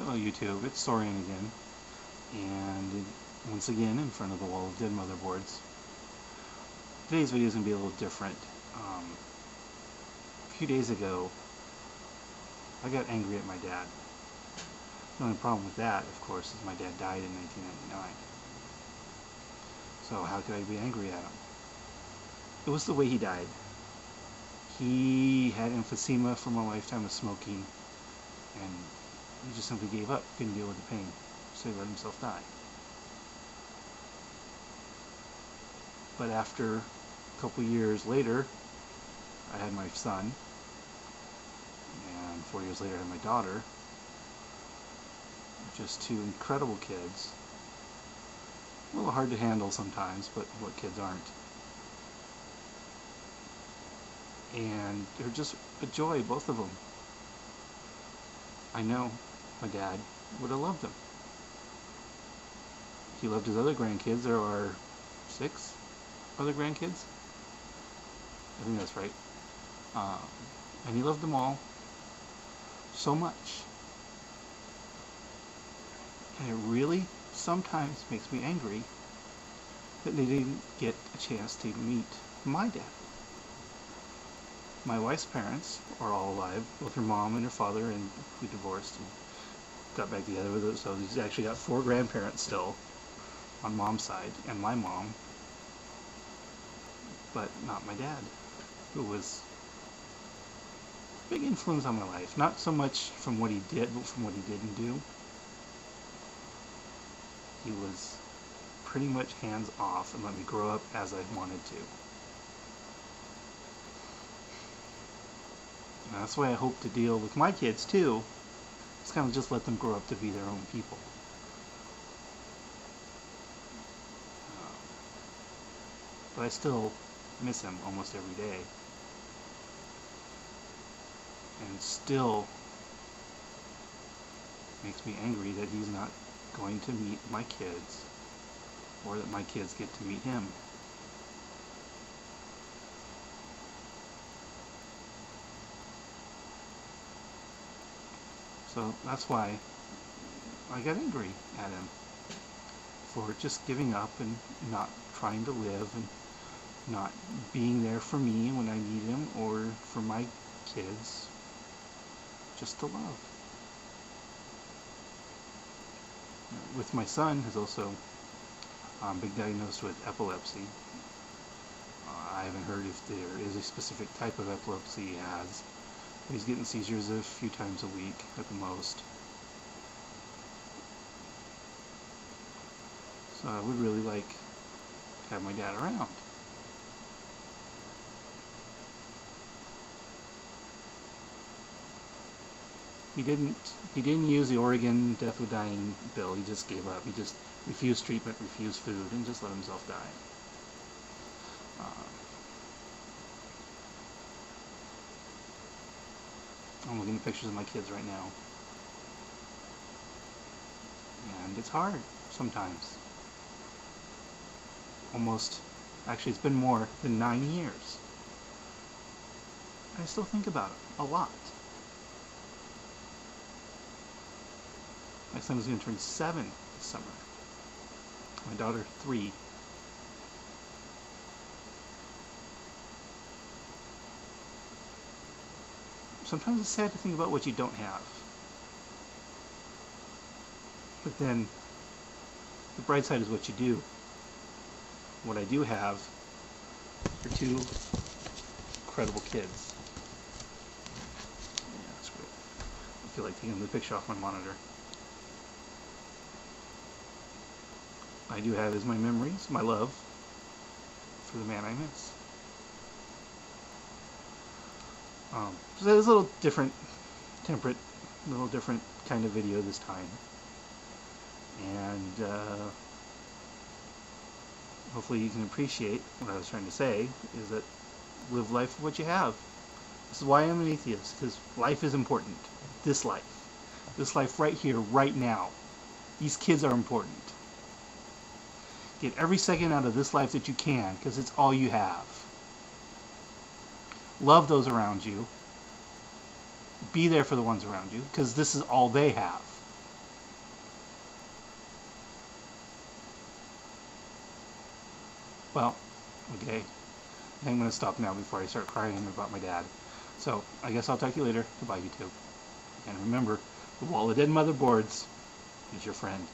Hello YouTube, it's Sorian again, and once again in front of the wall of dead motherboards. Today's video is going to be a little different. A few days ago, I got angry at my dad. The only problem with that, of course, is my dad died in 1999. So how could I be angry at him? It was the way he died. He had emphysema from a lifetime of smoking, and he just simply gave up, couldn't deal with the pain, so he let himself die. But after a couple years later, I had my son, and 4 years later I had my daughter. Just two incredible kids. A little hard to handle sometimes, but what kids aren't? And they're just a joy, both of them. I know my dad would have loved them. He loved his other grandkids. There are 6 other grandkids. I think that's right. And he loved them all so much. And it really sometimes makes me angry that they didn't get a chance to meet my dad. My wife's parents are all alive, both her mom and her father, and who divorced and got back together with it. So he's actually got 4 grandparents still on mom's side, and my mom, but not my dad, who was a big influence on my life. Not so much from what he did, but from what he didn't do. He was pretty much hands off and let me grow up as I wanted to. And that's the way I hope to deal with my kids too. It's kind of just let them grow up to be their own people. But I still miss him almost every day. And it still makes me angry that he's not going to meet my kids, or that my kids get to meet him. So that's why I got angry at him for just giving up and not trying to live and not being there for me when I need him, or for my kids just to love. With my son, who's also been diagnosed with epilepsy. I haven't heard if there is a specific type of epilepsy he has. He's getting seizures a few times a week at the most. So I would really like to have my dad around. He didn't use the Oregon death with dying bill. He just gave up. He just refused treatment, refused food, and just let himself die. I'm looking at pictures of my kids right now. And it's hard sometimes. Actually it's been more than 9 years. I still think about it a lot. My son is going to turn 7 this summer. My daughter 3. Sometimes it's sad to think about what you don't have. But then, the bright side is what you do. What I do have are 2 incredible kids. Yeah, that's great. I feel like taking the picture off my monitor. I do have is my memories, my love for the man I miss. So it's a little different, temperate, a little different kind of video this time. And hopefully you can appreciate what I was trying to say, is that live life for what you have. This is why I'm an atheist, because life is important. This life right here, right now. These kids are important. Get every second out of this life that you can, because it's all you have. Love those around you. Be there for the ones around you, because this is all they have. Well, okay. I'm going to stop now before I start crying about my dad. So, I guess I'll talk to you later. Goodbye, YouTube. And remember, the wall of dead motherboards is your friend.